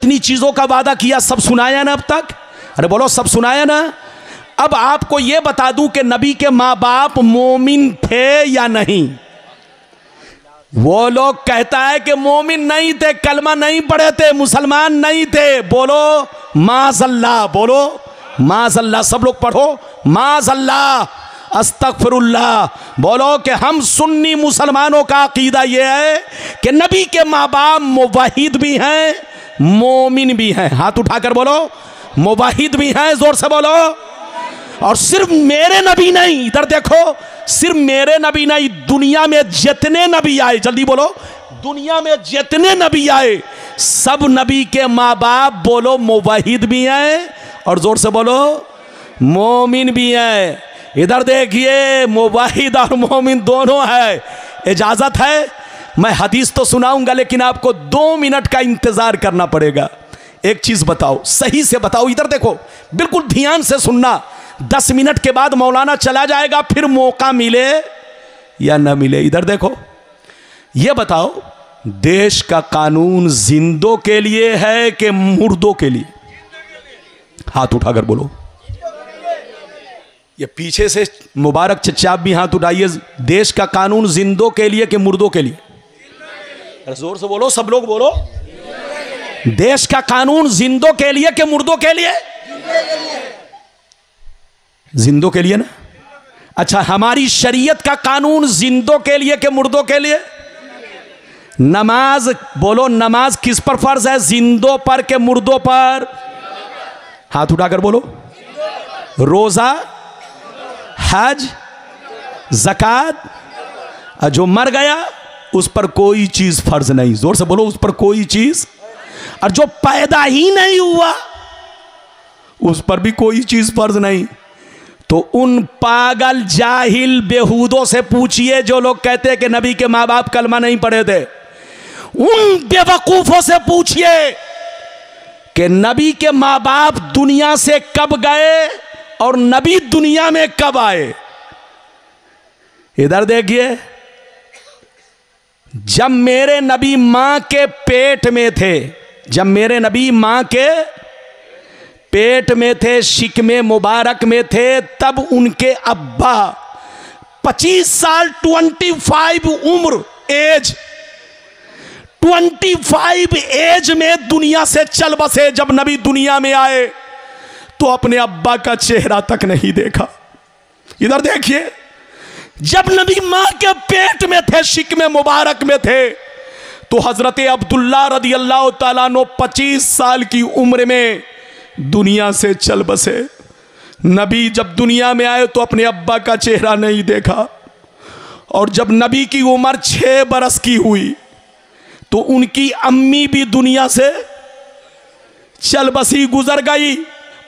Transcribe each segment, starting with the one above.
जितनी चीजों का वादा किया सब सुनाया ना अब तक? अरे बोलो, सब सुनाया ना? अब आपको यह बता दूं कि नबी के मां बाप मोमिन थे या नहीं? वो लोग कहता है कि मोमिन नहीं थे, कलमा नहीं पढ़े थे, मुसलमान नहीं थे। बोलो माज़ल्लाह, बोलो माज़ल्लाह, सब लोग पढ़ो माज़ल्लाह, अस्तगफिरुल्लाह। बोलो कि हम सुन्नी मुसलमानों का अकीदा यह है कि नबी के माँ बाप मुवाहिद भी हैं, मोमिन भी हैं। हाथ उठाकर बोलो, मुवाहिद भी हैं, जोर से बोलो। और सिर्फ मेरे नबी नहीं, इधर देखो, सिर्फ मेरे नबी नहीं, दुनिया में जितने नबी आए, जल्दी बोलो, दुनिया में जितने नबी आए सब नबी के माँ बाप बोलो मुवाहिद भी हैं, और जोर से बोलो मोमिन भी हैं। इधर देखिए, मुवाहिद और मोमिन दोनों है। इजाजत है? मैं हदीस तो सुनाऊंगा लेकिन आपको 2 मिनट का इंतजार करना पड़ेगा। एक चीज बताओ, सही से बताओ, इधर देखो, बिल्कुल ध्यान से सुनना। 10 मिनट के बाद मौलाना चला जाएगा, फिर मौका मिले या ना मिले। इधर देखो, यह बताओ, देश का कानून जिंदों के लिए है कि मुर्दों के लिए? हाथ उठाकर बोलो। ये पीछे से मुबारक चचा, आप भी हाथ उठाइए। देश का कानून जिंदों के लिए कि मुर्दों के लिए? जोर से बोलो, सब लोग बोलो। देश का कानून जिंदों के लिए कि मुर्दों के लिए? जिंदों के लिए ना? अच्छा, हमारी शरीयत का कानून जिंदों के लिए कि मुर्दों के लिए? नमाज बोलो, नमाज किस पर फर्ज है, जिंदों पर के मुर्दों पर? हाथ उठाकर बोलो। रोजा, हज, ज़कात, जो मर गया उस पर कोई चीज फर्ज नहीं। जोर से बोलो, उस पर कोई चीज। और जो पैदा ही नहीं हुआ उस पर भी कोई चीज फर्ज नहीं। तो उन पागल जाहिल बेहूदों से पूछिए जो लोग कहते हैं कि नबी के माँ बाप कलमा नहीं पढ़े थे। उन बेवकूफों से पूछिए कि नबी के माँ बाप दुनिया से कब गए और नबी दुनिया में कब आए। इधर देखिए, जब मेरे नबी मां के पेट में थे, जब मेरे नबी मां के पेट में थे, शिकमे मुबारक में थे, तब उनके अब्बा 25 साल 25 उम्र एज 25 एज में दुनिया से चल बसे। जब नबी दुनिया में आए तो अपने अब्बा का चेहरा तक नहीं देखा। इधर देखिए, जब नबी मां के पेट में थे, शिकमे मुबारक में थे, तो हजरत अब्दुल्ला रदी अल्लाह ताला अन्हु 25 साल की उम्र में दुनिया से चल बसे। नबी जब दुनिया में आए तो अपने अब्बा का चेहरा नहीं देखा। और जब नबी की उम्र 6 बरस की हुई तो उनकी अम्मी भी दुनिया से चल बसी, गुजर गई।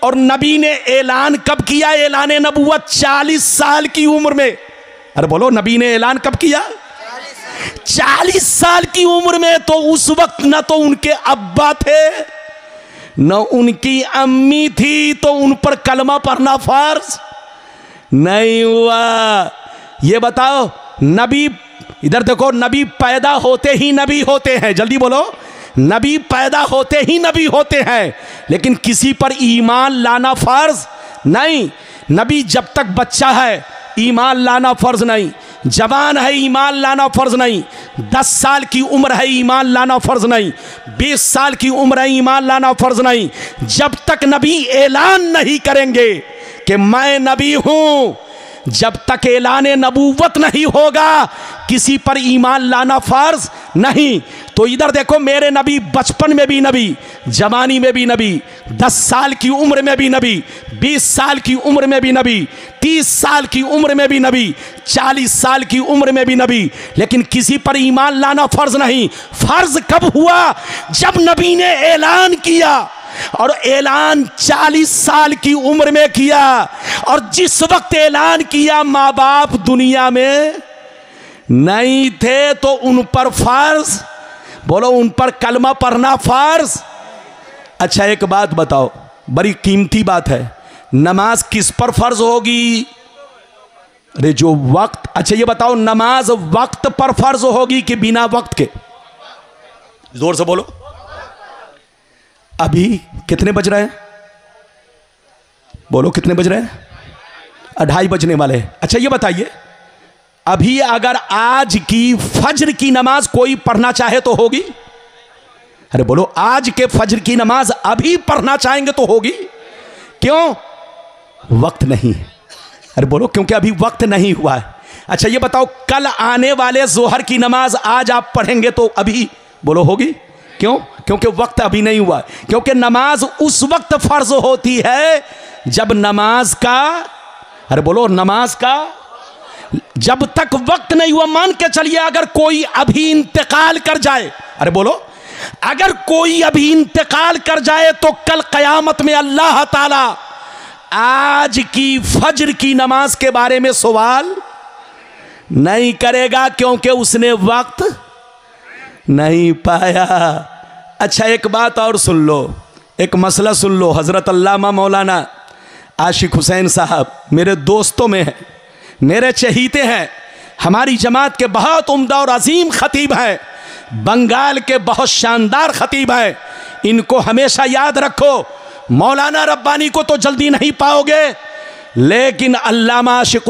और नबी ने ऐलान कब किया? ऐलान नबूवत 40 साल की उम्र में। अरे बोलो, नबी ने ऐलान कब किया? 40 साल की उम्र में। तो उस वक्त न तो उनके अब्बा थे न उनकी अम्मी थी, तो उन पर कलमा पढ़ना फर्ज नहीं हुआ। ये बताओ, नबी, इधर देखो, नबी पैदा होते ही नबी होते हैं। जल्दी बोलो, नबी पैदा होते ही नबी होते हैं, लेकिन किसी पर ईमान लाना फर्ज नहीं। नबी जब तक बच्चा है ईमान लाना फर्ज नहीं, जवान है ईमान लाना फर्ज नहीं, 10 साल की उम्र है ईमान लाना फर्ज नहीं, 20 साल की उम्र है ईमान लाना फर्ज नहीं। जब तक नबी ऐलान नहीं करेंगे कि मैं नबी हूं, जब तक ऐलान नबूवत नहीं होगा किसी पर ईमान लाना फर्ज नहीं। तो इधर देखो, मेरे नबी बचपन में भी नबी, जवानी में भी नबी, 10 साल की उम्र में भी नबी, 20 साल की उम्र में भी नबी, 30 साल की उम्र में भी नबी, 40 साल की उम्र में भी नबी, लेकिन किसी पर ईमान लाना फर्ज नहीं। फर्ज कब हुआ? जब नबी ने ऐलान किया, और ऐलान 40 साल की उम्र में किया। और जिस वक्त ऐलान किया माँ बाप दुनिया में नहीं थे, तो उन पर फर्ज, बोलो, उन पर कलमा पढ़ना फर्ज। अच्छा, एक बात बताओ, बड़ी कीमती बात है, नमाज किस पर फर्ज होगी? अरे जो वक्त, अच्छा ये बताओ, नमाज वक्त पर फर्ज होगी कि बिना वक्त के? जोर से बोलो। अभी कितने बज रहे हैं? बोलो कितने बज रहे हैं? 2:30 बजने वाले हैं। अच्छा ये बताइए, अभी अगर आज की फज्र की नमाज कोई पढ़ना चाहे तो होगी? अरे बोलो, आज के फज्र की नमाज अभी पढ़ना चाहेंगे तो होगी? क्यों? वक्त नहीं। अरे बोलो, क्योंकि अभी वक्त नहीं हुआ है। अच्छा ये बताओ, कल आने वाले जोहर की नमाज आज आप पढ़ेंगे तो अभी, बोलो होगी? क्यों? क्योंकि वक्त अभी नहीं हुआ। क्योंकि नमाज उस वक्त फर्ज होती है जब नमाज का, अरे बोलो नमाज का, जब तक वक्त नहीं हुआ। मान के चलिए अगर कोई अभी इंतकाल कर जाए, अरे बोलो, अगर कोई अभी इंतकाल कर जाए तो कल कयामत में अल्लाह ताला आज की फज्र की नमाज के बारे में सवाल नहीं करेगा, क्योंकि उसने वक्त नहीं पाया। अच्छा एक बात और सुन लो, एक मसला सुन लो। हजरत अल्लामा मौलाना आशिक हुसैन साहब मेरे दोस्तों में हैं, मेरे चहीते हैं, हमारी जमात के बहुत उम्दा और अजीम खतीब हैं, बंगाल के बहुत शानदार खतीब हैं। इनको हमेशा याद रखो। मौलाना रब्बानी को तो जल्दी नहीं पाओगे, लेकिन अल्लामा आशिक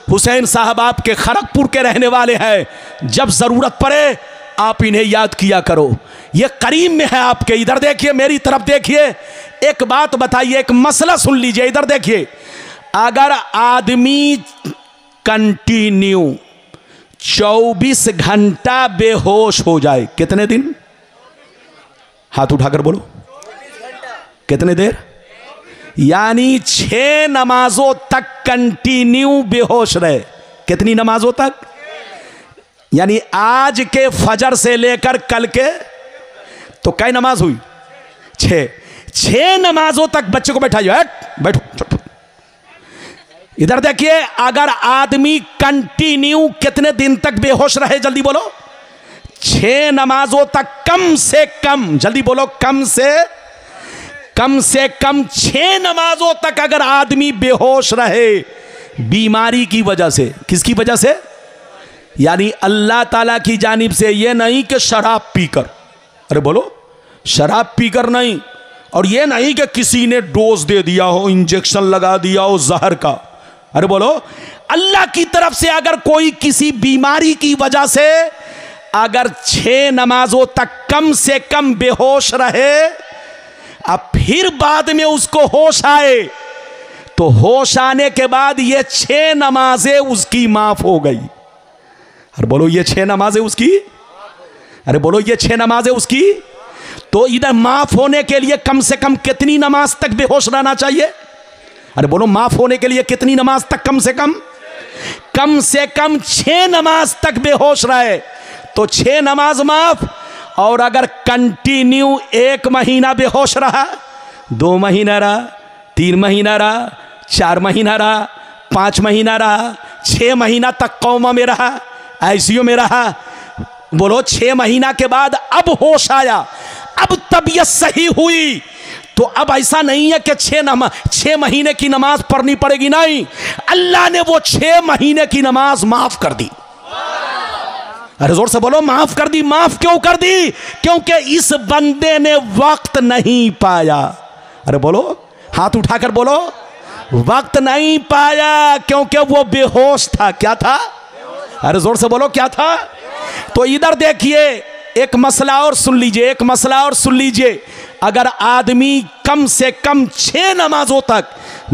हुसैन साहब आपके खड़गपुर के रहने वाले हैं। जब ज़रूरत पड़े आप इन्हें याद किया करो, ये करीम में है आपके। इधर देखिए, मेरी तरफ देखिए, एक बात बताइए, एक मसला सुन लीजिए। इधर देखिए, अगर आदमी कंटिन्यू 24 घंटा बेहोश हो जाए, कितने दिन? हाथ उठाकर बोलो, कितने देर? यानी 6 नमाजों तक कंटिन्यू बेहोश रहे। कितनी नमाजों तक? यानी आज के फजर से लेकर कल के, तो कई नमाज हुई? 6 नमाजों तक बच्चे को बैठाइए, बैठो। इधर देखिए, अगर आदमी कंटिन्यू कितने दिन तक बेहोश रहे, जल्दी बोलो? 6 नमाजों तक कम से कम, जल्दी बोलो, कम से कम 6 नमाजों तक अगर आदमी बेहोश रहे बीमारी की वजह से। किसकी वजह से? यानी अल्लाह ताला की जानिब से। ये नहीं कि शराब पीकर, अरे बोलो, शराब पीकर नहीं, और ये नहीं कि किसी ने डोज दे दिया हो, इंजेक्शन लगा दिया हो जहर का। अरे बोलो, अल्लाह की तरफ से अगर कोई किसी बीमारी की वजह से अगर 6 नमाजों तक कम से कम बेहोश रहे, अब फिर बाद में उसको होश आए, तो होश आने के बाद ये 6 नमाजें उसकी माफ हो गई। अरे बोलो, ये 6 नमाजें उसकी, अरे बोलो, ये 6 नमाजें उसकी। तो इधर माफ होने के लिए कम से कम कितनी नमाज तक बेहोश रहना चाहिए? अरे बोलो, माफ होने के लिए कितनी नमाज तक? कम से कम 6 नमाज तक बेहोश रहे तो 6 नमाज माफ। और अगर कंटिन्यू 1 महीना बेहोश रहा, 2 महीना रहा, 3 महीना रहा, 4 महीना रहा, 5 महीना रहा, 6 महीना तक कौमा में रहा, आईसीयू में रहा, बोलो 6 महीना के बाद अब होश आया, अब तबीयत सही हुई, तो अब ऐसा नहीं है कि 6 महीने की नमाज पढ़नी पड़ेगी। नहीं, अल्लाह ने वो 6 महीने की नमाज माफ कर दी। अरे जोर से बोलो, माफ कर दी। माफ क्यों कर दी? क्योंकि इस बंदे ने वक्त नहीं पाया। अरे बोलो, हाथ उठाकर बोलो, वक्त नहीं पाया क्योंकि वो बेहोश था। क्या था? अरे जोर से बोलो, क्या था? तो इधर देखिए, एक मसला और सुन लीजिए, अगर आदमी कम से कम 6 नमाजों तक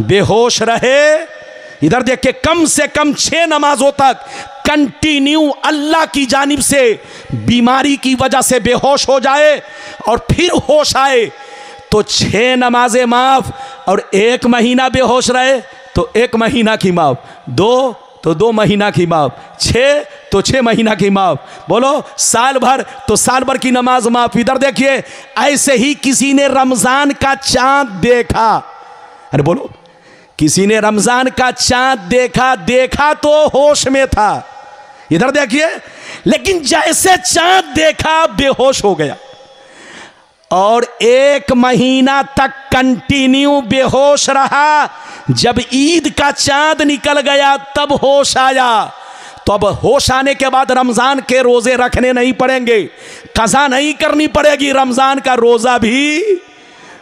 बेहोश रहे, इधर देखिए, कम से कम 6 नमाजों तक कंटिन्यू अल्लाह की जानिब से बीमारी की वजह से बेहोश हो जाए और फिर होश आए, तो 6 नमाजें माफ। और 1 महीना बेहोश रहे तो 1 महीना की माफ, 2 तो 2 महीना की माफ, 6 तो 6 महीना की माफ, बोलो साल भर तो साल भर की नमाज माफ। इधर देखिए, ऐसे ही किसी ने रमजान का चांद देखा, अरे बोलो, किसी ने रमजान का चांद देखा तो होश में था। इधर देखिए, लेकिन जैसे चांद देखा बेहोश हो गया और 1 महीना तक कंटिन्यू बेहोश रहा। जब ईद का चांद निकल गया तब होश आया। तो अब होश आने के बाद रमजान के रोजे रखने नहीं पड़ेंगे, कज़ा नहीं करनी पड़ेगी, रमजान का रोजा भी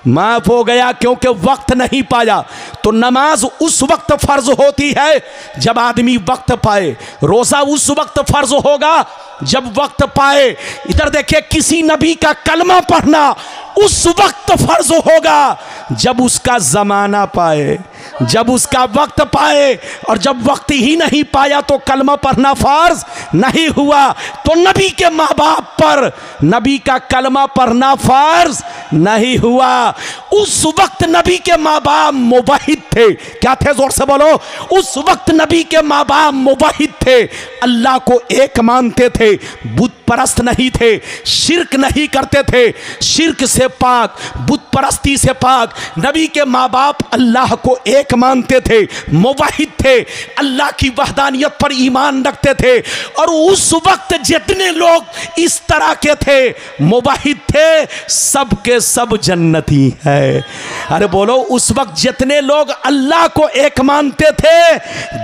माफ हो गया क्योंकि वक्त नहीं पाया। तो नमाज उस वक्त फर्ज होती है जब आदमी वक्त पाए, रोजा उस वक्त फर्ज होगा जब वक्त पाए। इधर देखिए, किसी नबी का कलमा पढ़ना उस वक्त फर्ज होगा जब उसका जमाना पाए, जब उसका वक्त पाए। और जब वक्त ही नहीं पाया तो कलमा पढ़ना फर्ज नहीं हुआ। तो नबी के माँ बाप पर नबी का कलमा पढ़ना फर्ज नहीं हुआ। उस वक्त नबी के माँ बाप मुवहिद थे। क्या थे? जोर से बोलो। उस वक्त नबी के माँ बाप मुवहिद थे, अल्लाह को एक मानते थे, बुत परस्त नहीं थे, शिर्क नहीं करते थे, शिर्क से पाक, बुत परस्ती से पाक। नबी के माँ बाप अल्लाह को एक मानते थे, मुवहिद थे, अल्लाह की वहदानियत पर ईमान रखते थे। और उस वक्त जितने लोग इस तरह के थे, मुवहिद थे, सब के सब जन्नती है। अरे बोलो, उस वक्त जितने लोग अल्लाह को एक मानते थे,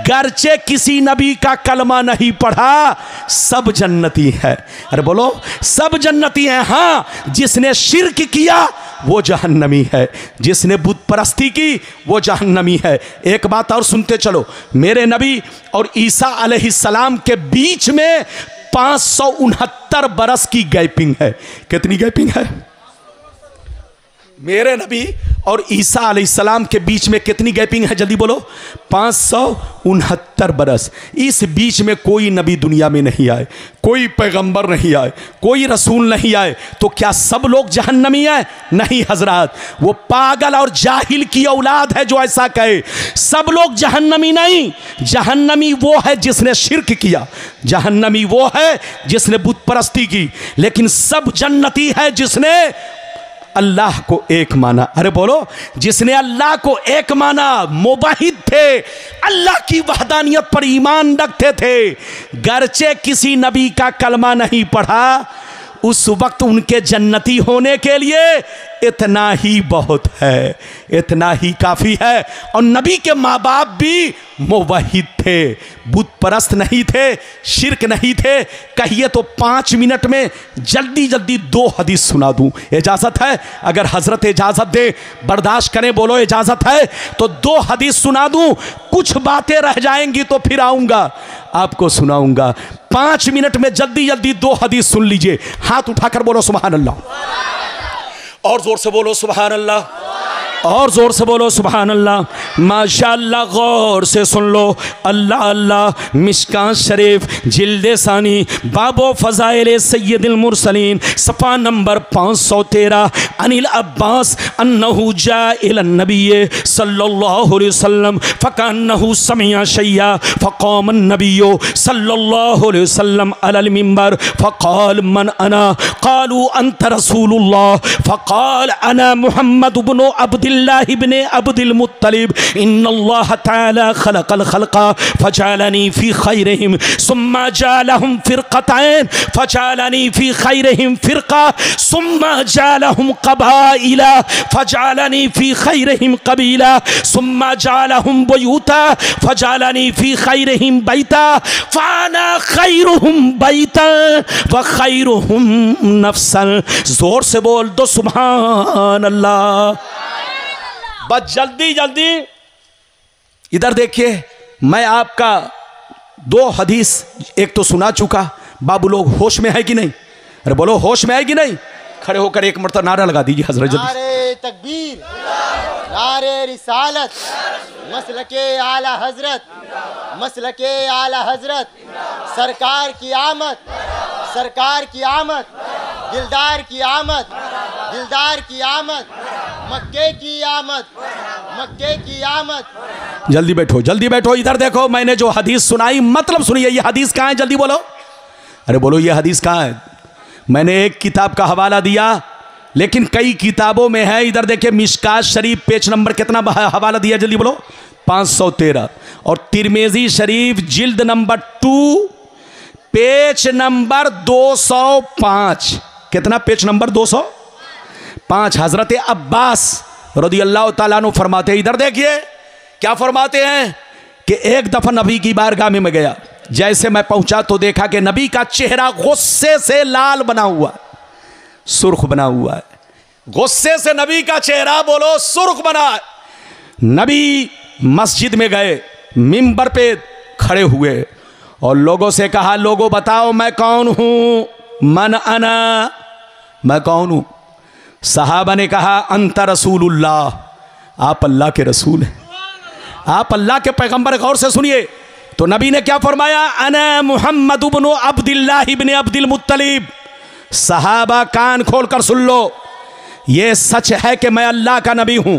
गर्चे किसी नबी का कलमा नहीं पढ़ा, सब जन्नती है। अरे बोलो, सब जन्नती हैं। हाँ, जिसने शिर्क किया वो जहन्नमी है, जिसने बुत परस्ती की वो जहन्नमी है। एक बात और सुनते चलो, मेरे नबी और ईसा अलैहिस्सलाम के बीच में 569 बरस की गैपिंग है। कितनी गैपिंग है? मेरे नबी और ईसा अलैहिस्सलाम के बीच में कितनी गैपिंग है? जल्दी बोलो। 569 बरस। इस बीच में कोई नबी दुनिया में नहीं आए, कोई पैगंबर नहीं आए, कोई रसूल नहीं आए। तो क्या सब लोग जहन्नमी हैं? नहीं हजरत, वो पागल और जाहिल की औलाद है जो ऐसा कहे। सब लोग जहन्नमी नहीं। जहन्नमी वो है जिसने शिर्क किया, जहन्नमी वो है जिसने बुत परस्ती की। लेकिन सब जन्नती है जिसने अल्लाह को एक माना। अरे बोलो, जिसने अल्लाह को एक माना, मुवहिद थे, अल्लाह की वहदानियत पर ईमान रखते थे, गर्चे किसी नबी का कलमा नहीं पढ़ा, उस वक्त उनके जन्नती होने के लिए इतना ही बहुत है, इतना ही काफ़ी है। और नबी के माँ बाप भी मुवहिद थे, बुत परस्त नहीं थे, शिर्क नहीं थे। कहिए तो 5 मिनट में जल्दी जल्दी 2 हदीस सुना दूं, इजाज़त है? अगर हजरत इजाज़त दे, बर्दाश्त करें, बोलो इजाज़त है तो 2 हदीस सुना दूं। कुछ बातें रह जाएंगी तो फिर आऊँगा आपको सुनाऊंगा। 5 मिनट में जल्दी जल्दी 2 हदीस सुन लीजिए। हाथ उठाकर बोलो सुभान अल्लाह, और जोर से बोलो सुभान अल्लाह, और जोर से बोलो सुभान अल्लाह। माशाअल्लाह, गौर से सुन लो। अल्लाह अल्लाह। मिशकात शरीफ जिल्द सानी बाबो फ़ज़ाइल सय्यदुल मुरसलीन सफ़ा नंबर 513। अनिल अब्बास अन्नहु जा इलन नबी सल्लल्लाहु अलैहि वसल्लम फ़कान्नहु समिया शय्या फ़क़ाम अन्नबिय्यु सल्लल्लाहु अलैहि वसल्लम अलल मिंबर फ़क़ाल मन अना क़ालू अंत रसूलुल्लाह फ़क़ाल अना मुहम्मद इब्न अब्दिल्लाह इब्ने अब्दिल मुत्तलिब इन्नल्लाह तआला खलक़ल खल्क़ा फजअलनी फ़ी खैरिहिम सुम्मा जअलहुम फ़िरक़तैन फजअलनी फ़ी खैरिहिम फ़िरक़ा सुम्मा जअलहुम क़बाइला फजअलनी फ़ी खैरिहिम क़बीला सुम्मा जअलहुम बुयूता फजअलनी फ़ी खैरिहिम बैता फ़अना खैरुहुम बैता व खैरुहुम नफ्सन। जोर से बोल दो सुभान अल्लाह। बस जल्दी जल्दी इधर देखिए, मैं आपका 2 हदीस एक तो सुना चुका। बाबू लोग होश में है कि नहीं? अरे बोलो, होश में है कि नहीं? खड़े होकर एक मरतबा नारा लगा दीजिए हजरत जल्दी। नारे तकबीर, नारे रिसालत, मसलके आला हजरत, मसलके आला हजरत, सरकार की आमद, सरकार की आमद, दिलदार की आमद, दिलदार की आमद, मक्के की आमद, मक्के की आमद। जल्दी बैठो, जल्दी बैठो। इधर देखो, मैंने जो हदीस सुनाई मतलब सुनिए। ये हदीस कहाँ है? जल्दी बोलो। अरे बोलो, ये हदीस कहाँ है? मैंने एक किताब का हवाला दिया, लेकिन कई किताबों में है। इधर देखिए, मिशकात शरीफ पेज नंबर कितना हवाला दिया? जल्दी बोलो। 513। और तिरमिज़ी शरीफ जिल्द नंबर 2 पेज नंबर 205। कितना? Page number 205। हजरत अब्बास रज़ी अल्लाह ताला अन्हु फरमाते हैं, इधर देखिए क्या फरमाते हैं कि एक दफा नबी की बारगाह में मैं गया। जैसे मैं पहुंचा तो देखा कि नबी का चेहरा गुस्से से लाल बना हुआ, सुर्ख बना हुआ है। गुस्से से नबी का चेहरा बोलो सुर्ख बना। नबी मस्जिद में गए, मिंबर पे खड़े हुए और लोगों से कहा, लोगों बताओ मैं कौन हूं, मन अना, मैं कौन हूं। सहाबा ने कहा, अंत रसूलुल्लाह, आप अल्लाह के रसूल हैं, आप अल्लाह के पैगंबर। गौर से सुनिए तो नबी ने क्या फरमाया, अना मुहम्मद इब्न अब्दुल्लाह इब्न अब्दुल मुत्तलिब। सहाबा कान खोल कर सुन लो, ये सच है कि मैं अल्लाह का नबी हूं,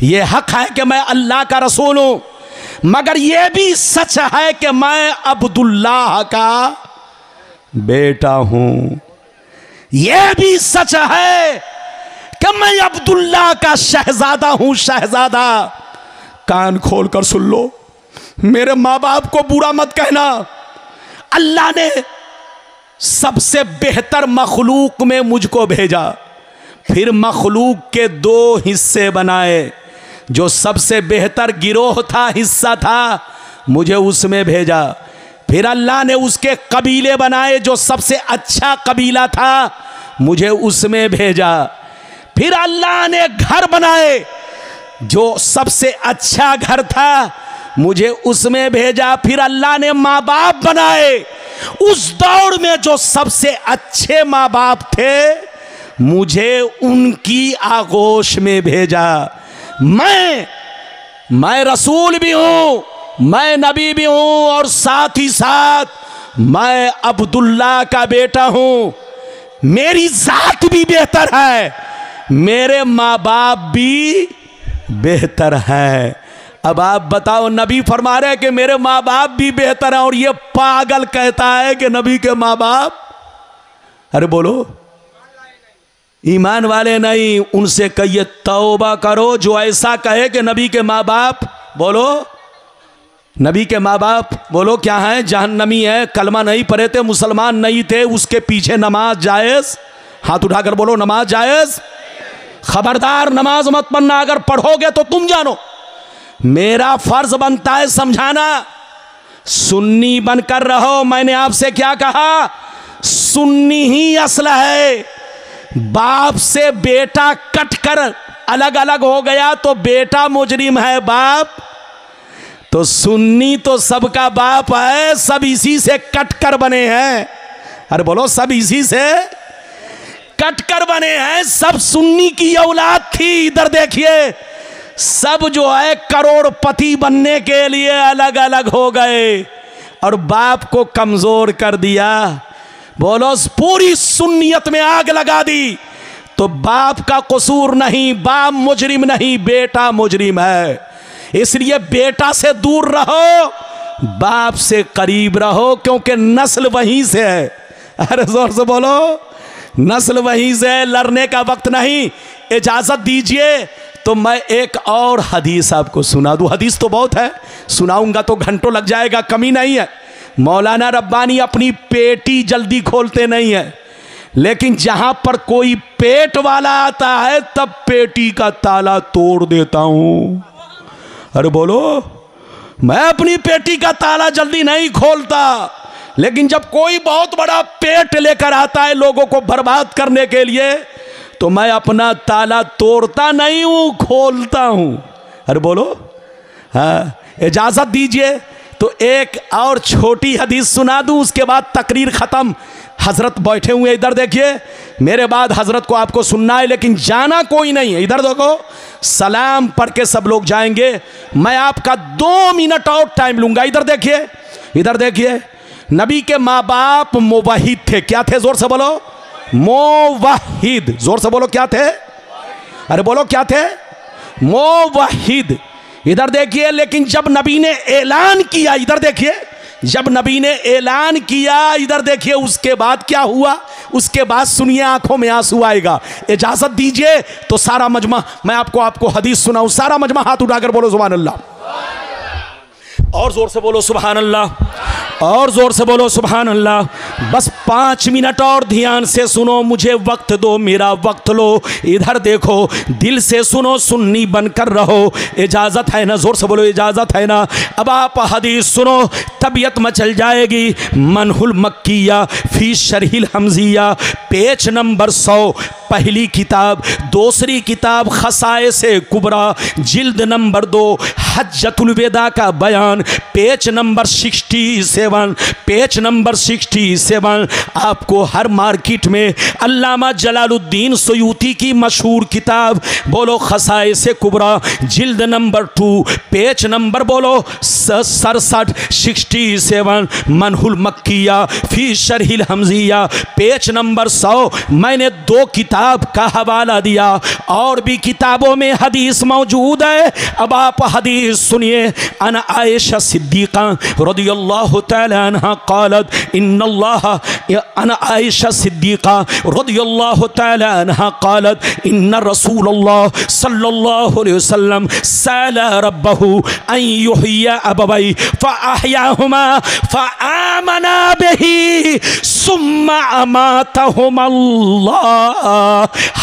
ये हक है कि मैं अल्लाह का रसूल हूं, मगर ये भी सच है कि मैं अब्दुल्लाह का बेटा हूं। ये भी सच है कि मैं अब्दुल्लाह का शहजादा हूं, शहजादा। कान खोल कर सुन लो, मेरे माँ बाप को बुरा मत कहना। अल्लाह ने सबसे बेहतर मखलूक में मुझको भेजा, फिर मखलूक के दो हिस्से बनाए। जो सबसे बेहतर गिरोह था, हिस्सा था, मुझे उसमें भेजा। फिर अल्लाह ने उसके कबीले बनाए, जो सबसे अच्छा कबीला था, मुझे उसमें भेजा। फिर अल्लाह ने घर बनाए, जो सबसे अच्छा घर था, मुझे उसमें भेजा। फिर अल्लाह ने माँ बाप बनाए, उस दौर में जो सबसे अच्छे माँ बाप थे, मुझे उनकी आगोश में भेजा। मैं रसूल भी हूं, मैं नबी भी हूं, और साथ ही साथ मैं अब्दुल्लाह का बेटा हूं। मेरी जात भी बेहतर है, मेरे माँ बाप भी बेहतर है। अब आप बताओ, नबी फरमा रहे कि मेरे माँ बाप भी बेहतर हैं, और ये पागल कहता है कि नबी के माँ बाप, अरे बोलो, ईमान वाले नहीं। उनसे कहिए तौबा करो जो ऐसा कहे कि नबी के माँ बाप, बोलो नबी के माँ बाप, बोलो क्या है, जहन्नमी है, कलमा नहीं पढ़े थे, मुसलमान नहीं थे, उसके पीछे नमाज जायज़। हाथ उठाकर बोलो, नमाज जायज़। खबरदार, नमाज मत पढ़ना, अगर पढ़ोगे तो तुम जानो। मेरा फर्ज बनता है समझाना। सुन्नी बनकर रहो। मैंने आपसे क्या कहा, सुन्नी ही असल है। बाप से बेटा कटकर अलग अलग हो गया तो बेटा मुजरिम है, बाप तो सुन्नी तो सबका बाप है, सब इसी से कटकर बने हैं। अरे बोलो, सब इसी से कटकर बने हैं, सब सुन्नी की औलाद थी। इधर देखिए, सब जो है करोड़पति बनने के लिए अलग अलग हो गए और बाप को कमजोर कर दिया। बोलो, पूरी सुन्नियत में आग लगा दी। तो बाप का कसूर नहीं, बाप मुजरिम नहीं, बेटा मुजरिम है। इसलिए बेटा से दूर रहो, बाप से करीब रहो, क्योंकि नस्ल वहीं से है। अरे जोर से बोलो, नस्ल वहीं से है। लड़ने का वक्त नहीं। इजाजत दीजिए तो मैं एक और हदीस आपको सुना दूं। हदीस तो बहुत है, सुनाऊंगा तो घंटों लग जाएगा, कमी नहीं है। मौलाना रब्बानी अपनी पेटी जल्दी खोलते नहीं है, लेकिन जहां पर कोई पेट वाला आता है तब पेटी का ताला तोड़ देता हूं। अरे बोलो, मैं अपनी पेटी का ताला जल्दी नहीं खोलता, लेकिन जब कोई बहुत बड़ा पेट लेकर आता है लोगों को बर्बाद करने के लिए, तो मैं अपना ताला तोड़ता नहीं हूं, खोलता हूं। अरे बोलो, हाँ, इजाजत दीजिए तो एक और छोटी हदीस सुना दूं, उसके बाद तकरीर खत्म। हजरत बैठे हुए, इधर देखिए, मेरे बाद हजरत को आपको सुनना है, लेकिन जाना कोई नहीं है। इधर देखो, सलाम पढ़ के सब लोग जाएंगे। मैं आपका 2 मिनट और टाइम लूंगा। इधर देखिए, इधर देखिए, नबी के माँ बाप मुवहिद थे। क्या थे? जोर से बोलो, मुवहिद। जोर से बोलो, क्या थे? अरे बोलो, क्या थे? मुवहिद। इधर देखिए, लेकिन जब नबी ने ऐलान किया, इधर देखिए, जब नबी ने ऐलान किया, इधर देखिए, उसके बाद क्या हुआ, उसके बाद सुनिए, आंखों में आंसू आएगा। इजाजत दीजिए तो सारा मजमा मैं आपको हदीस सुनाऊं। सारा मजमा हाथ उठाकर बोलो सुभान अल्लाह, और जोर से बोलो सुभान अल्लाह, और जोर से बोलो सुभान अल्लाह। बस 5 मिनट और ध्यान से सुनो, मुझे वक्त दो, मेरा वक्त लो। इधर देखो, दिल से सुनो, सुन्नी बनकर रहो। इजाज़त है ना? जोर से बोलो, इजाज़त है ना? अब आप हदीस सुनो, तबीयत मचल जाएगी। मनहुल मक्किया फी शरहिल हमजिया, पेज नंबर 100, पहली किताब, दूसरी किताब खसाइस कुबरा जिल्द नंबर 2 हज्जतुल वेदा का बयान पेज नंबर 67, पेज नंबर 67। आपको हर मार्केट में अल्लामा जलालुद्दीन सयूती की मशहूर किताब बोलो खसाइस कुबरा जिल्द नंबर 2 पेज नंबर बोलो 67 मनहुल मक्किया फी शरहिल हमजिया पेज नंबर 100। मैंने 2 किताब का हवाला दिया, और भी किताबों में हदीस मौजूद है। अब आप हदीस सुनिए। अन आयशा सिद्दीक़ा रदियल्लाहु तआला अन्हा क़ालत इन्नल्लाह, अन आयशा सिद्दीक़ा रदियल्लाहु तआला अन्हा क़ालत इन्न रसूलल्लाह सल्लल्लाहु अलैहि वसल्लम सअला रब्बहु अन युहय्या अबवै फ़अहयाहुमा फ़आमना बिही सुम्मा अमातहुमल्लाह।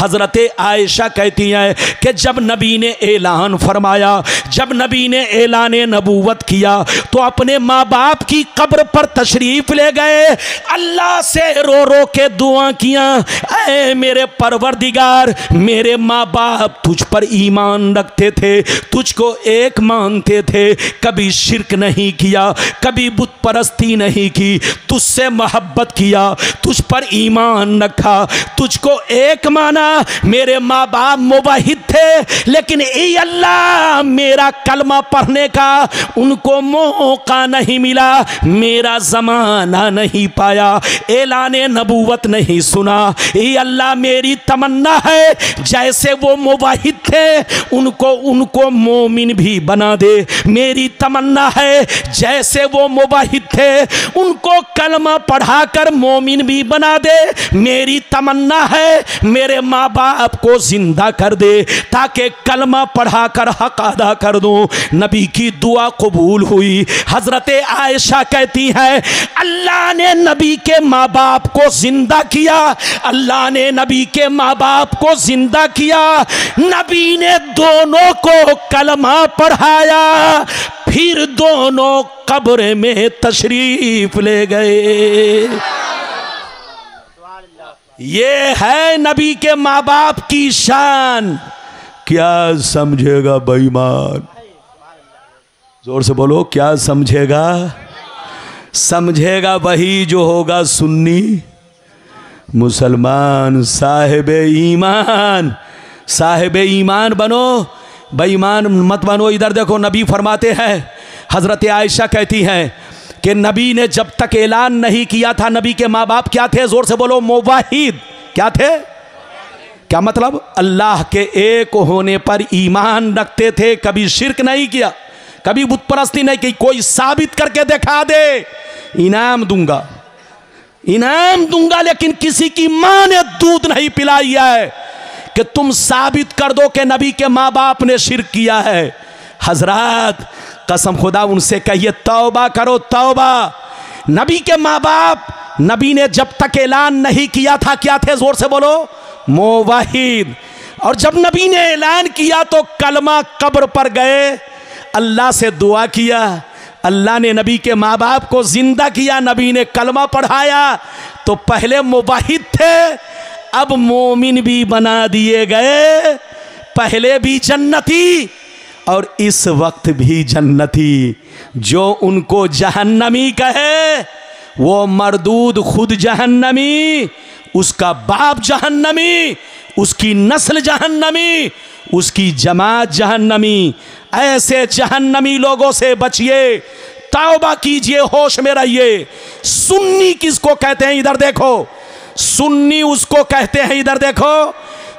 हज़रत आयशा कहती हैं कि जब नबी ने ऐलान फरमाया, जब नबी ने ऐलान नबूवत किया तो अपने माँ बाप की कब्र पर तशरीफ़ ले गए, अल्लाह से रो रो के दुआ किया, ऐ मेरे परवरदिगार, मेरे माँ बाप तुझ पर ईमान रखते थे, तुझको एक मानते थे, कभी शिरक नहीं किया, कभी बुत परस्ती नहीं की, तुझसे मोहब्बत किया, तुझ पर ईमान रखा, तुझको एक माना। मेरे माँ बाप मुवाहिद थे, लेकिन ए अल्लाह मेरा कलमा पढ़ने का उनको मौका नहीं मिला, मेरा ज़माना नहीं पाया, ऐलाने नबूवत नहीं सुना। ए अल्लाह मेरी तमन्ना है जैसे वो मुवाहिद थे उनको मोमिन भी बना दे, मेरी तमन्ना है जैसे वो मुवाहिद थे उनको कलमा पढ़ाकर मोमिन भी बना दे, मेरी तमन्ना है मेरे माँ बाप को जिंदा कर दे ताकि कलमा पढ़ाकर हक अदा कर दूं। नबी की दुआ कबूल हुई। हजरत आयशा कहती है अल्लाह ने नबी के माँ बाप को जिंदा किया, अल्लाह ने नबी के माँ बाप को जिंदा किया, नबी ने दोनों को कलमा पढ़ाया, फिर दोनों कब्र में तशरीफ ले गए। ये है नबी के माँ बाप की शान। क्या समझेगा बेईमान? जोर से बोलो, क्या समझेगा? समझेगा वही जो होगा सुन्नी मुसलमान, साहिब ईमान। साहिब ईमान बनो, बेईमान मत बनो। इधर देखो, नबी फरमाते हैं, हजरत आयशा कहती हैं कि नबी ने जब तक ऐलान नहीं किया था, नबी के माँ बाप क्या थे? जोर से बोलो, मुवाहिद। क्या थे? क्या मतलब? अल्लाह के एक होने पर ईमान रखते थे, कभी शिरक नहीं किया, कभी बुत परस्ती नहीं की। कोई साबित करके दिखा दे, इनाम दूंगा, इनाम दूंगा। लेकिन किसी की मां ने दूध नहीं पिलाई है कि तुम साबित कर दो कि नबी के माँ बाप ने शिरक किया है। हजरात कसम खुदा उनसे कहिए तौबा करो, तौबा। नबी के माँ बाप, नबी ने जब तक ऐलान नहीं किया था क्या थे? जोर से बोलो, मुवाहिद। और जब नबी ने ऐलान किया तो कलमा कब्र पर गए, अल्लाह से दुआ किया, अल्लाह ने नबी के माँ बाप को जिंदा किया, नबी ने कलमा पढ़ाया। तो पहले मुवाहिद थे, अब मोमिन भी बना दिए गए, पहले भी जन्नती और इस वक्त भी जन्नती। जो उनको जहन्नमी कहे वो मरदूद खुद जहन्नमी, उसका बाप जहन्नमी, उसकी नस्ल जहन्नमी, उसकी जमात जहन्नमी। ऐसे जहन्नमी लोगों से बचिए, तौबा कीजिए, होश में रहिए। सुन्नी किसको कहते हैं? इधर देखो, सुन्नी उसको कहते हैं, इधर देखो,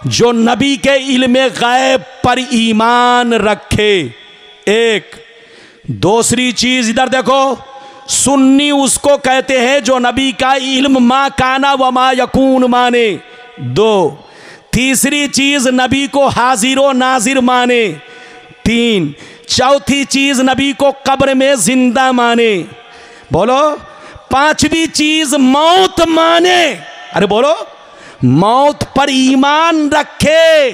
जो नबी के इल्मे गैब पर ईमान रखे। एक दूसरी चीज इधर देखो, सुन्नी उसको कहते हैं जो नबी का इल्म मा काना व मा यकून माने। दो, तीसरी चीज नबी को हाजिर व नाजिर माने। तीन, चौथी चीज नबी को कब्र में जिंदा माने। बोलो, पांचवी चीज मौत माने। अरे बोलो, मौत पर ईमान रखे,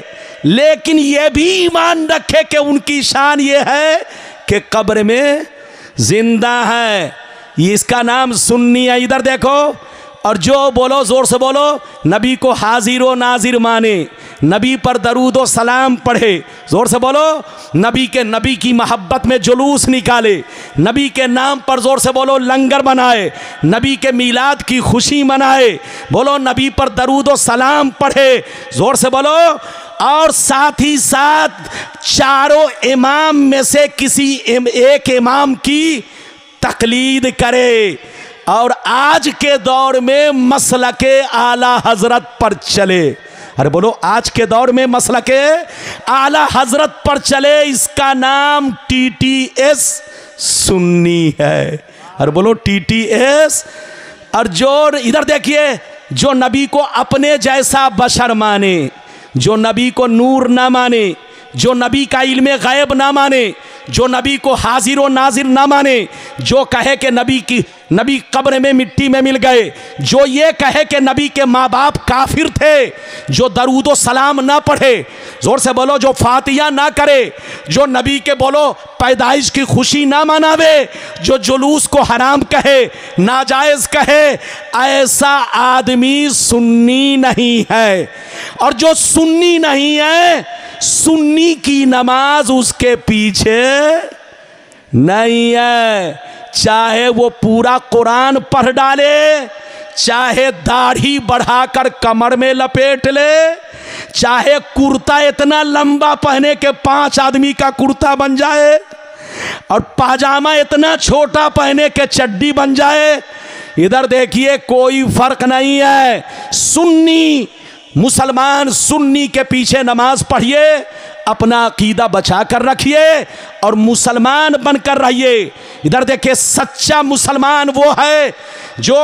लेकिन यह भी ईमान रखे कि उनकी शान ये है कि कब्र में जिंदा है। इसका नाम सुन्नी है। इधर देखो, और जो बोलो जोर से बोलो नबी को हाजिर व नाजिर माने, नबी पर दरूद व सलाम पढ़े, जोर से बोलो नबी की मोहब्बत में जुलूस निकाले, नबी के नाम पर जोर से बोलो लंगर बनाए, नबी के मीलाद की खुशी मनाए, बोलो नबी पर दरूद व सलाम पढ़े, जोर से बोलो। और साथ ही साथ चारों इमाम में से किसी एक इमाम की तकलीद करे और आज के दौर में मसलके आला हजरत पर चले। अरे बोलो आज के दौर में मसलके आला हजरत पर चले, इसका नाम TTS सुन्नी है। अरे बोलो TTS। और जो इधर देखिए, जो नबी को अपने जैसा बशर माने, जो नबी को नूर ना माने, जो नबी का इल्मे गायब ना माने, जो नबी को हाजिर व नाजिर ना माने, जो कहे कि नबी कब्र में मिट्टी में मिल गए, जो ये कहे कि नबी के माँ बाप काफिर थे, जो दरूद व सलाम ना पढ़े, जोर से बोलो जो फातिया ना करे, जो नबी के बोलो पैदाइश की खुशी ना मनावे, जो जुलूस को हराम कहे, नाजायज कहे, ऐसा आदमी सुन्नी नहीं है। और जो सुन्नी नहीं है, सुन्नी की नमाज उसके पीछे नहीं है। चाहे वो पूरा कुरान पढ़ डाले, चाहे दाढ़ी बढ़ाकर कमर में लपेट ले, चाहे कुर्ता इतना लंबा पहने के 5 आदमी का कुर्ता बन जाए और पाजामा इतना छोटा पहने के चड्डी बन जाए, इधर देखिए कोई फर्क नहीं है। सुन्नी मुसलमान सुन्नी के पीछे नमाज पढ़िए, अपना अकीदा बचा कर रखिए और मुसलमान बनकर रहिए। इधर देखिए सच्चा मुसलमान वो है जो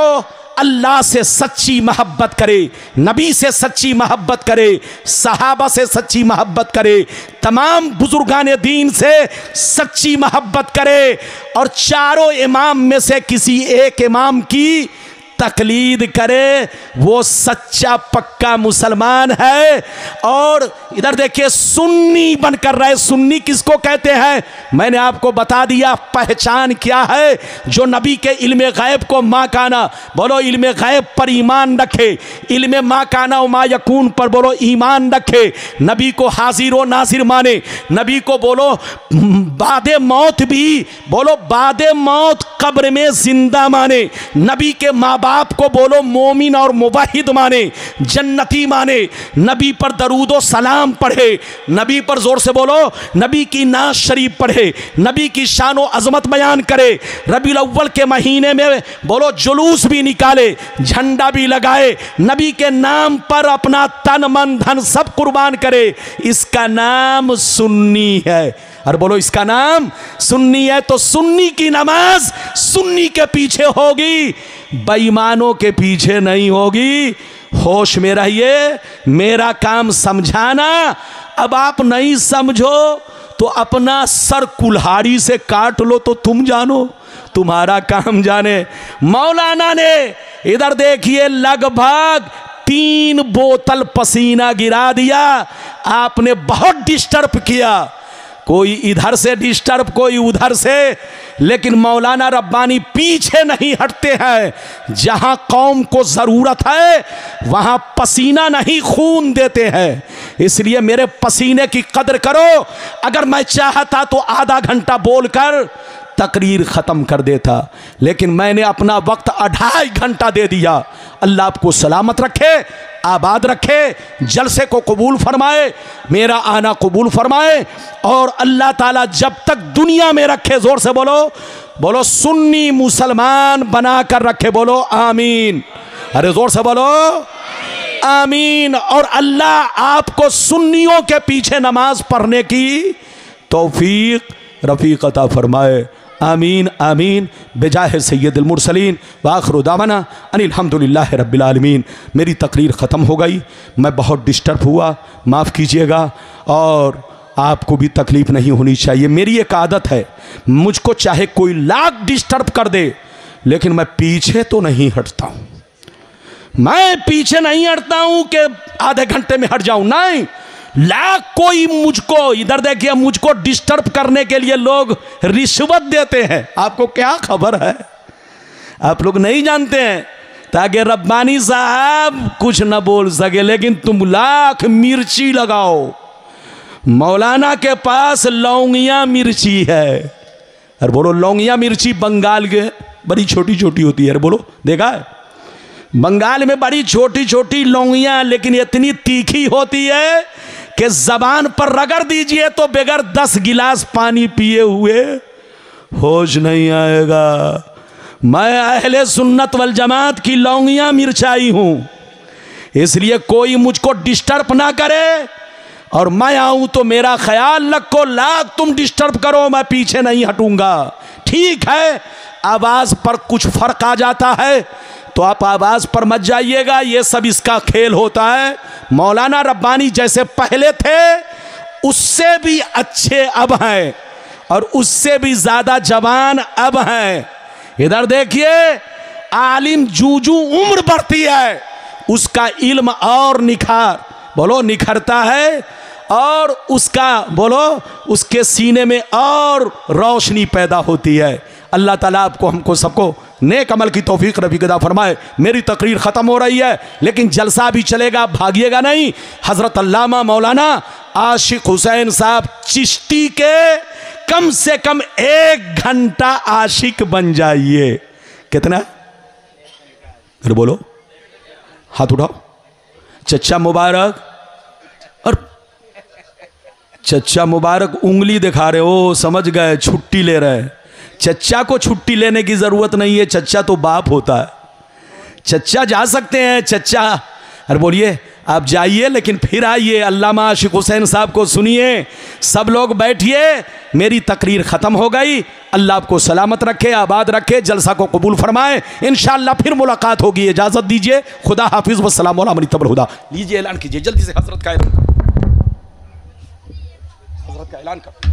अल्लाह से सच्ची मोहब्बत करे, नबी से सच्ची मोहब्बत करे, सहाबा से सच्ची मोहब्बत करे, तमाम बुजुर्गान दीन से सच्ची मोहब्बत करे और चारों इमाम में से किसी एक इमाम की तकलीद करे, वो सच्चा पक्का मुसलमान है। और इधर देखिए सुन्नी बनकर रहे। सुन्नी किसको कहते हैं मैंने आपको बता दिया, पहचान क्या है। जो नबी के इल्मे गैब को माँ काना, बोलो इल्मे गैब पर ईमान रखे, इल्मे माँ काना व माँ यकून पर बोलो ईमान रखे, नबी को हाजिर व नाजिर माने, नबी को बोलो बादे मौत भी बोलो बादे मौत कब्र में जिंदा माने, नबी के माँ बाप को बोलो मोमिन और मुवाहिद माने, जन्नती माने, नबी पर दरूद व सलाम पढ़े, नबी पर जोर से बोलो नबी की नाज शरीफ पढ़े, नबी की शान व अजमत बयान करे, रबीउल अव्वल के महीने में बोलो जुलूस भी निकाले, झंडा भी लगाए, नबी के नाम पर अपना तन मन धन सब कुर्बान करे, इसका नाम सुन्नी है। और बोलो इसका नाम सुन्नी है। तो सुन्नी की नमाज सुन्नी के पीछे होगी, बेईमानों के पीछे नहीं होगी। होश में रहिए, मेरा काम समझाना, अब आप नहीं समझो तो अपना सर कुल्हाड़ी से काट लो तो तुम जानो, तुम्हारा काम जाने। मौलाना ने इधर देखिए लगभग 3 बोतल पसीना गिरा दिया, आपने बहुत डिस्टर्ब किया, कोई इधर से डिस्टर्ब कोई उधर से, लेकिन मौलाना रब्बानी पीछे नहीं हटते हैं। जहां कौम को ज़रूरत है वहां पसीना नहीं खून देते हैं। इसलिए मेरे पसीने की कदर करो। अगर मैं चाहता तो आधा घंटा बोलकर तकरीर ख़त्म कर देता, लेकिन मैंने अपना वक्त 2.5 घंटा दे दिया। अल्लाह आपको सलामत रखे, आबाद रखे, जलसे को कबूल फरमाए, मेरा आना कबूल फरमाए और अल्लाह ताला जब तक दुनिया में रखे, जोर से बोलो बोलो सुन्नी मुसलमान बना कर रखे, बोलो आमीन। अरे जोर से बोलो आमीन। और अल्लाह आपको सुन्नियों के पीछे नमाज पढ़ने की तौफीक रफ़ीक अता फरमाए। आमीन आमीन बेजाह सैयदुल मुरसलीन व आखिरु दावाना अनिल हम्दुलिल्लाहि रब्बिल आलमीन। मेरी तकरीर ख़त्म हो गई, मैं बहुत डिस्टर्ब हुआ, माफ़ कीजिएगा और आपको भी तकलीफ़ नहीं होनी चाहिए। मेरी एक आदत है, मुझको चाहे कोई लाख डिस्टर्ब कर दे लेकिन मैं पीछे तो नहीं हटता हूँ। मैं पीछे नहीं हटता हूँ कि आधे घंटे में हट जाऊँ, नहीं। लाख कोई मुझको, इधर देखिए मुझको डिस्टर्ब करने के लिए लोग रिश्वत देते हैं। आपको क्या खबर है? आप लोग नहीं जानते हैं ताकि रब्बानी साहब कुछ न बोल सके। लेकिन तुम लाख मिर्ची लगाओ, मौलाना के पास लौंगिया मिर्ची है। अरे बोलो, लौंगिया मिर्ची बंगाल के बड़ी छोटी छोटी होती है। अरे बोलो, देखा है? बंगाल में बड़ी छोटी छोटी लौंगिया, लेकिन इतनी तीखी होती है कि जबान पर रगड़ दीजिए तो बगैर 10 गिलास पानी पिए हुए होश नहीं आएगा। मैं अहले सुन्नत वल जमात की लौंगिया मिर्चाई हूं, इसलिए कोई मुझको डिस्टर्ब ना करे, और मैं आऊं तो मेरा ख्याल रखो। लाख तुम डिस्टर्ब करो, मैं पीछे नहीं हटूंगा। ठीक है, आवाज पर कुछ फर्क आ जाता है तो आप आवाज पर मत जाइएगा, ये सब इसका खेल होता है। मौलाना रब्बानी जैसे पहले थे उससे भी अच्छे अब हैं, और उससे भी ज्यादा जवान अब हैं। इधर देखिए, आलिम जूजू उम्र बढ़ती है उसका इल्म और निखरता है, और उसका उसके सीने में और रोशनी पैदा होती है। अल्लाह ताला आपको हमको सबको नेक अमल की तौफीक रफ़ीक़दा फरमाए। मेरी तकरीर ख़त्म हो रही है, लेकिन जलसा भी चलेगा, भागिएगा नहीं। हज़रत अल्लामा मौलाना आशिक हुसैन साहब चिश्ती के कम से कम 1 घंटा आशिक बन जाइए। कितना? अरे बोलो, हाथ उठाओ। चचा मुबारक, और चचा मुबारक उंगली दिखा रहे हो, समझ गए, छुट्टी ले रहे। चचा को छुट्टी लेने की जरूरत नहीं है, चचा तो बाप होता है। चचा जा सकते हैं, चचा। अरे बोलिए, आप जाइए, लेकिन फिर आइए, अल्लामा आशिक हुसैन साहब को सुनिए। सब लोग बैठिए, मेरी तकरीर ख़त्म हो गई। अल्लाह आपको सलामत रखे, आबाद रखे, जलसा को कबूल फरमाए। इंशाअल्लाह फिर मुलाकात होगी। इजाज़त दीजिए, खुदा हाफिज़, वस्सलामु अला मन इत्तबअल हुदा। लीजिए, ऐलान कीजिए जल्दी से, हज़रत का ऐलान करो, हज़रत का ऐलान करो।